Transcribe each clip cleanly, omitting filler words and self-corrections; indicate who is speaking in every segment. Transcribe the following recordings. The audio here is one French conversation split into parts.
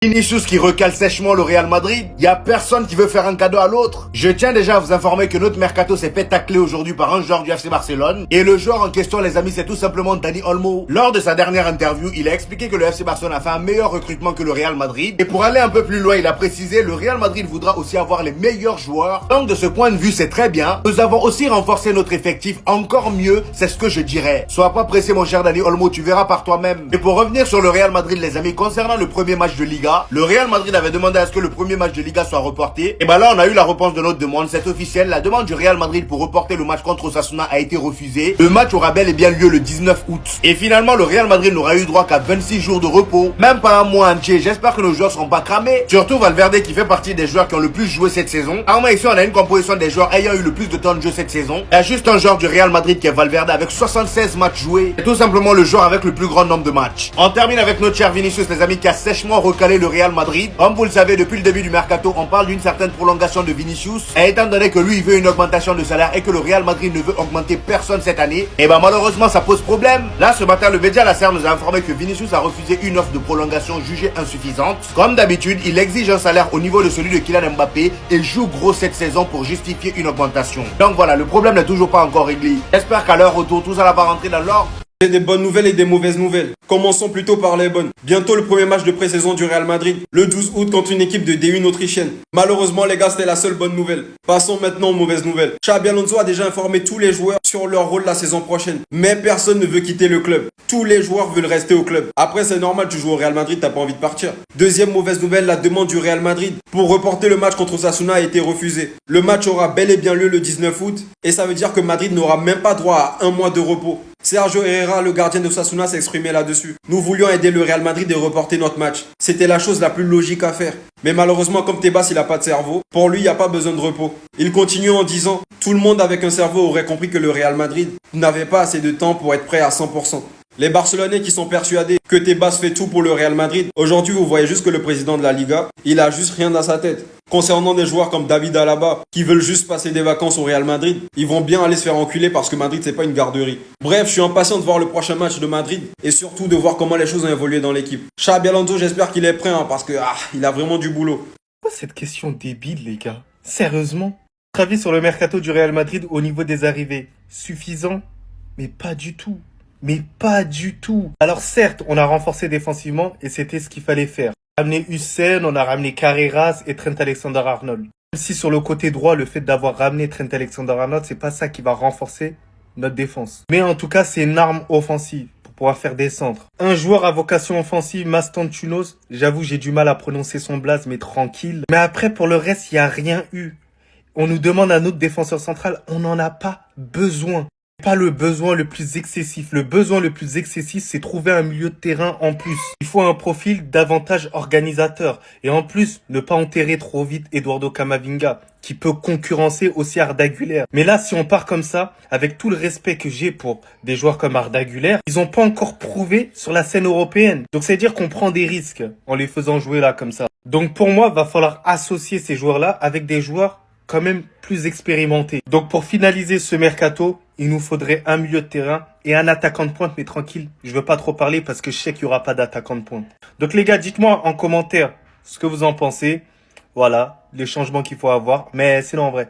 Speaker 1: Vinicius qui recale sèchement le Real Madrid. Y a personne qui veut faire un cadeau à l'autre. Je tiens déjà à vous informer que notre mercato s'est fait tacler aujourd'hui par un joueur du FC Barcelone. Et le joueur en question, les amis, c'est tout simplement Dani Olmo. Lors de sa dernière interview, il a expliqué que le FC Barcelone a fait un meilleur recrutement que le Real Madrid. Et pour aller un peu plus loin, il a précisé, le Real Madrid voudra aussi avoir les meilleurs joueurs. Donc de ce point de vue, c'est très bien. Nous avons aussi renforcé notre effectif encore mieux, c'est ce que je dirais. Sois pas pressé mon cher Dani Olmo, tu verras par toi-même. Et pour revenir sur le Real Madrid, les amis, concernant le premier match de Liga, le Real Madrid avait demandé à ce que le premier match de Liga soit reporté. Et ben là, on a eu la réponse de notre demande. C'est officiel. La demande du Real Madrid pour reporter le match contre Osasuna a été refusée. Le match aura bel et bien lieu le 19 août. Et finalement, le Real Madrid n'aura eu droit qu'à 26 jours de repos. Même pas un mois entier. J'espère que nos joueurs seront pas cramés. Surtout Valverde qui fait partie des joueurs qui ont le plus joué cette saison. Alors ici, on a une composition des joueurs ayant eu le plus de temps de jeu cette saison. Il y a juste un joueur du Real Madrid qui est Valverde avec 76 matchs joués. C'est tout simplement le joueur avec le plus grand nombre de matchs. On termine avec notre cher Vinicius, les amis, qui a sèchement recalé le Real Madrid. Comme vous le savez, depuis le début du mercato, on parle d'une certaine prolongation de Vinicius. Et étant donné que lui, il veut une augmentation de salaire et que le Real Madrid ne veut augmenter personne cette année, et ben malheureusement, ça pose problème. Là, ce matin, le média Lasser nous a informé que Vinicius a refusé une offre de prolongation jugée insuffisante. Comme d'habitude, il exige un salaire au niveau de celui de Kylian Mbappé et joue gros cette saison pour justifier une augmentation. Donc voilà, le problème n'est toujours pas encore réglé. J'espère qu'à leur retour, tout ça va rentrer dans l'ordre.
Speaker 2: J'ai des bonnes nouvelles et des mauvaises nouvelles. Commençons plutôt par les bonnes. Bientôt le premier match de pré-saison du Real Madrid, le 12 août contre une équipe de D1 autrichienne. Malheureusement les gars, c'était la seule bonne nouvelle. Passons maintenant aux mauvaises nouvelles. Xabi Alonso a déjà informé tous les joueurs sur leur rôle la saison prochaine. Mais personne ne veut quitter le club. Tous les joueurs veulent rester au club. Après c'est normal, tu joues au Real Madrid, t'as pas envie de partir. Deuxième mauvaise nouvelle, la demande du Real Madrid pour reporter le match contre Osasuna a été refusée. Le match aura bel et bien lieu le 19 août et ça veut dire que Madrid n'aura même pas droit à un mois de repos. Sergio Herrera, le gardien de Osasuna, s'est exprimé là-dessus. Nous voulions aider le Real Madrid et reporter notre match. C'était la chose la plus logique à faire. Mais malheureusement, comme Tebas, il a pas de cerveau, pour lui, il n'y a pas besoin de repos. Il continue en disant, tout le monde avec un cerveau aurait compris que le Real Madrid n'avait pas assez de temps pour être prêt à 100%. Les Barcelonais qui sont persuadés que Tebas fait tout pour le Real Madrid, aujourd'hui vous voyez juste que le président de la Liga, il a juste rien dans sa tête. Concernant des joueurs comme David Alaba, qui veulent juste passer des vacances au Real Madrid, ils vont bien aller se faire enculer parce que Madrid c'est pas une garderie. Bref, je suis impatient de voir le prochain match de Madrid et surtout de voir comment les choses ont évolué dans l'équipe. Xabi Alonso, j'espère qu'il est prêt parce que il a vraiment du boulot.
Speaker 3: Pourquoi cette question débile les gars? Sérieusement? Votre avis sur le mercato du Real Madrid au niveau des arrivées? Suffisant? Mais pas du tout. Mais pas du tout. Alors certes, on a renforcé défensivement et c'était ce qu'il fallait faire. On a ramené Hussein, on a ramené Carreras et Trent Alexander-Arnold. Même si sur le côté droit, le fait d'avoir ramené Trent Alexander-Arnold, c'est pas ça qui va renforcer notre défense. Mais en tout cas, c'est une arme offensive pour pouvoir faire des centres. Un joueur à vocation offensive, Mastantunos, j'avoue, j'ai du mal à prononcer son blaze, mais tranquille. Mais après, pour le reste, il n'y a rien eu. On nous demande un autre défenseur central, on n'en a pas besoin. Pas le besoin le plus excessif. Le besoin le plus excessif, c'est trouver un milieu de terrain en plus. Il faut un profil davantage organisateur. Et en plus, ne pas enterrer trop vite Eduardo Camavinga, qui peut concurrencer aussi Arda Güler. Mais là, si on part comme ça, avec tout le respect que j'ai pour des joueurs comme Arda Güler, ils n'ont pas encore prouvé sur la scène européenne. Donc, c'est à dire qu'on prend des risques en les faisant jouer là comme ça. Donc, pour moi, va falloir associer ces joueurs-là avec des joueurs quand même plus expérimentés. Donc, pour finaliser ce mercato, il nous faudrait un milieu de terrain et un attaquant de pointe, mais tranquille, je veux pas trop parler parce que je sais qu'il y aura pas d'attaquant de pointe. Donc les gars, dites-moi en commentaire ce que vous en pensez. Voilà, les changements qu'il faut avoir. Mais sinon en vrai,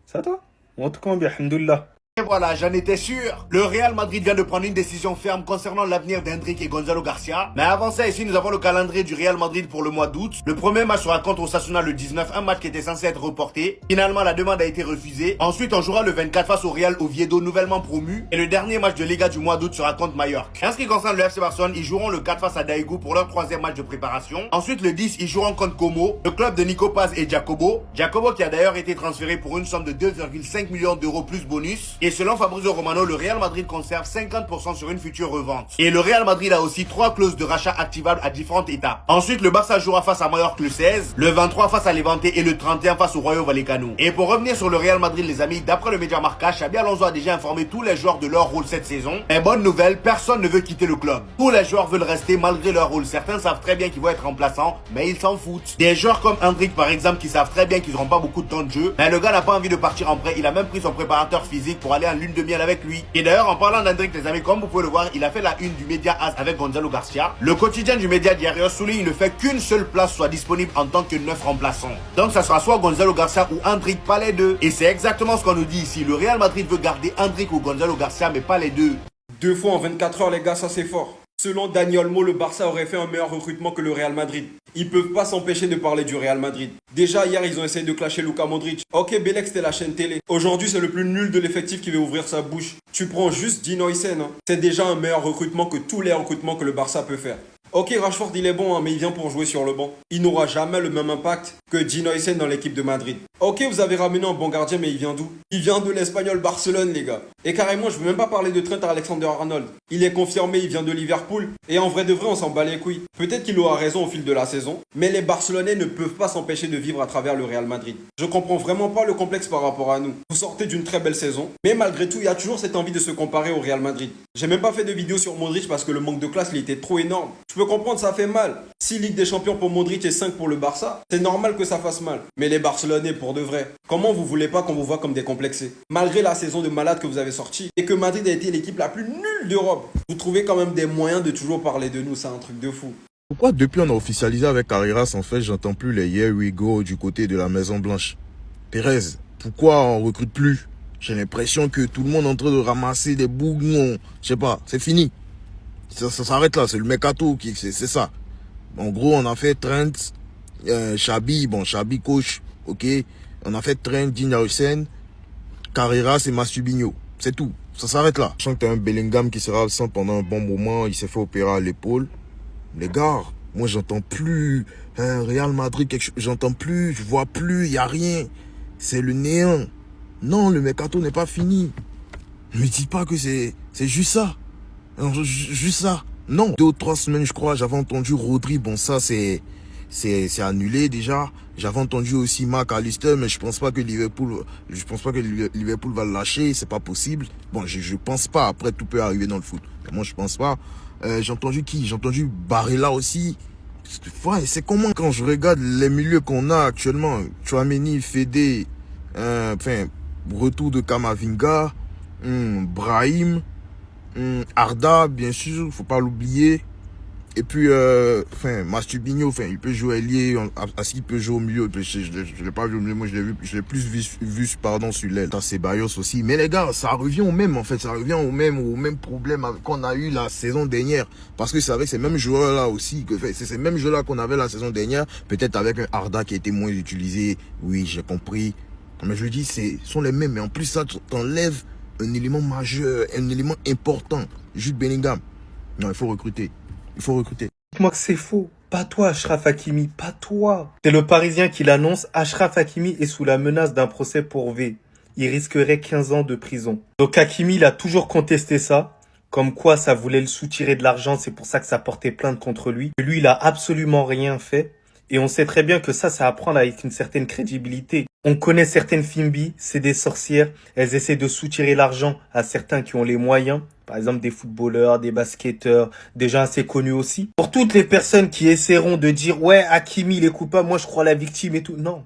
Speaker 3: ça toi? En tout cas, bien, alhamdoulilah.
Speaker 1: Et voilà, j'en étais sûr. Le Real Madrid vient de prendre une décision ferme concernant l'avenir d'Hendrick et Gonzalo Garcia. Mais avant ça, ici, nous avons le calendrier du Real Madrid pour le mois d'août. Le premier match sera contre Osasuna le 19, un match qui était censé être reporté. Finalement, la demande a été refusée. Ensuite, on jouera le 24 face au Real Oviedo, nouvellement promu. Et le dernier match de Liga du mois d'août sera contre Mallorca. En ce qui concerne le FC Barcelone, ils joueront le 4 face à Daegu pour leur troisième match de préparation. Ensuite, le 10, ils joueront contre Como, le club de Nico Paz et Jacobo. Jacobo qui a d'ailleurs été transféré pour une somme de 2,5 millions d'euros plus bonus. Et selon Fabrizio Romano, le Real Madrid conserve 50% sur une future revente. Et le Real Madrid a aussi 3 clauses de rachat activables à différentes étapes. Ensuite, le Barça jouera face à Mallorca le 16, le 23 face à Levante et le 31 face au Rayo Vallecano. Et pour revenir sur le Real Madrid, les amis, d'après le média Marca, Xabi Alonso a déjà informé tous les joueurs de leur rôle cette saison. Et bonne nouvelle, personne ne veut quitter le club. Tous les joueurs veulent rester malgré leur rôle. Certains savent très bien qu'ils vont être remplaçants, mais ils s'en foutent. Des joueurs comme Hendrick par exemple qui savent très bien qu'ils n'auront pas beaucoup de temps de jeu, mais le gars n'a pas envie de partir en prêt. Il a même pris son préparateur physique pour pour aller en lune de miel avec lui. Et d'ailleurs, en parlant d'Hendrick, les amis, comme vous pouvez le voir, il a fait la une du média AS avec Gonzalo Garcia. Le quotidien du média Diario souligne le fait qu'une seule place soit disponible en tant que neuf remplaçant. Donc ça sera soit Gonzalo Garcia ou Hendrick, pas les deux. Et c'est exactement ce qu'on nous dit ici. Le Real Madrid veut garder Hendrick ou Gonzalo Garcia, mais pas les deux.
Speaker 2: 2 fois en 24 heures, les gars, ça c'est fort. Selon Dani Olmo, le Barça aurait fait un meilleur recrutement que le Real Madrid. Ils peuvent pas s'empêcher de parler du Real Madrid. Déjà hier, ils ont essayé de clasher Luka Modric. Ok, Belek c'était la chaîne télé. Aujourd'hui, c'est le plus nul de l'effectif qui veut ouvrir sa bouche. Tu prends juste Dino Huysen, hein. C'est déjà un meilleur recrutement que tous les recrutements que le Barça peut faire. Ok, Rashford il est bon, hein, mais il vient pour jouer sur le banc. Il n'aura jamais le même impact que Dino Huysen dans l'équipe de Madrid. Ok, vous avez ramené un bon gardien, mais il vient d'où? Il vient de l'Espagnol Barcelone, les gars. Et carrément, je veux même pas parler de Trent Alexander-Arnold. Il est confirmé, il vient de Liverpool. Et en vrai de vrai, on s'en bat les couilles. Peut-être qu'il aura raison au fil de la saison, mais les Barcelonais ne peuvent pas s'empêcher de vivre à travers le Real Madrid. Je comprends vraiment pas le complexe par rapport à nous. Vous sortez d'une très belle saison, mais malgré tout, il y a toujours cette envie de se comparer au Real Madrid. J'ai même pas fait de vidéo sur Modric parce que le manque de classe, il était trop énorme. Je peux comprendre, ça fait mal. 6 Ligues des Champions pour Modric et 5 pour le Barça, c'est normal que ça fasse mal. Mais les Barcelonais, pour de vrai, comment vous voulez pas qu'on vous voit comme des complexés? Malgré la saison de malade que vous avez sortie et que Madrid a été l'équipe la plus nulle d'Europe, vous trouvez quand même des moyens de toujours parler de nous, c'est un truc de fou.
Speaker 4: Pourquoi depuis on a officialisé avec Carreras, en fait, j'entends plus les Here We Go du côté de la Maison Blanche? Pérez, pourquoi on recrute plus? J'ai l'impression que tout le monde est en train de ramasser des bougons. Je sais pas, c'est fini. Ça s'arrête là, c'est le mercato qui, c'est ça. En gros, on a fait Trent, Xabi, Xabi coach, ok. On a fait Trent, Dini Huysen, Carreras et Masturbiño. C'est tout. Ça s'arrête là. Je sens que t'as un Bellingham qui sera absent pendant un bon moment. Il s'est fait opérer à l'épaule. Les gars, moi j'entends plus Real Madrid, quelque chose. J'entends plus, je vois plus, il y a rien. C'est le néant. Non, le mercato n'est pas fini. Ne me dites pas que c'est juste ça. Non, juste ça. Non. 2 ou 3 semaines, je crois, j'avais entendu Rodri. Bon, ça, c'est annulé déjà. J'avais entendu aussi Mac Allister, mais je pense pas que Liverpool va le lâcher. C'est pas possible. Bon, je pense pas. Après, tout peut arriver dans le foot. Mais moi, je pense pas. J'ai entendu qui? J'ai entendu Barella aussi. Ouais, c'est comment quand je regarde les milieux qu'on a actuellement? Tchouaméni, Fede, retour de Kamavinga, Brahim, Arda, bien sûr, faut pas l'oublier. Et puis, Masturbiño, il peut jouer ailier, Assis peut jouer au milieu. Je l'ai pas vu au milieu, moi je l'ai plus vu sur l'aile. Dans Ceballos aussi. Mais les gars, ça revient au même, en fait, ça revient au même problème qu'on a eu la saison dernière. Parce que c'est avec ces mêmes joueurs-là aussi, c'est ces mêmes joueurs-là qu'on avait la saison dernière. Peut-être avec un Arda qui a été moins utilisé. Oui, j'ai compris. Mais je dis, sont les mêmes. Mais en plus, ça t'enlève un élément majeur, un élément important. Jude Bellingham. Non, il faut recruter. Il faut recruter.
Speaker 3: Dites-moi que c'est faux. Pas toi, Achraf Hakimi, pas toi. C'est le Parisien qui l'annonce. Achraf Hakimi est sous la menace d'un procès pour V. Il risquerait 15 ans de prison. Donc Hakimi, il a toujours contesté ça. Comme quoi, ça voulait le soutirer de l'argent. C'est pour ça que ça portait plainte contre lui. Lui, il a absolument rien fait. Et on sait très bien que ça à prendre avec une certaine crédibilité. On connaît certaines Fimbi, c'est des sorcières. Elles essaient de soutirer l'argent à certains qui ont les moyens. Par exemple, des footballeurs, des basketteurs, déjà assez connus aussi. Pour toutes les personnes qui essaieront de dire « Ouais, Hakimi, il est coupable, moi je crois la victime et tout ». Non.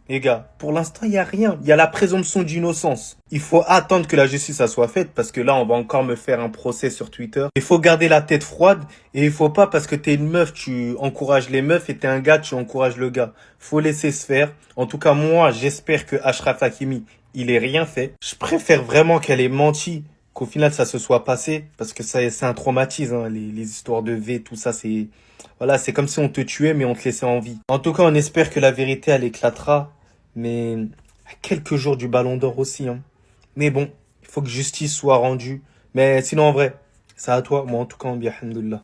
Speaker 3: Les gars, pour l'instant, il n'y a rien. Il y a la présomption d'innocence. Il faut attendre que la justice soit faite parce que là, on va encore me faire un procès sur Twitter. Il faut garder la tête froide et il faut pas parce que t'es une meuf, tu encourages les meufs et t'es un gars, tu encourages le gars. Faut laisser se faire. En tout cas, moi, j'espère que Achraf Hakimi, il ait rien fait. Je préfère vraiment qu'elle ait menti qu'au final, ça se soit passé parce que ça, c'est un traumatisme, hein. Les histoires de V, tout ça, voilà, c'est comme si on te tuait mais on te laissait en vie. En tout cas, on espère que la vérité, elle éclatera. Mais à quelques jours du Ballon d'Or aussi. Hein. Mais bon, il faut que justice soit rendue. Mais sinon, en vrai, c'est à toi. Moi, en tout cas, on dit alhamdoulilah.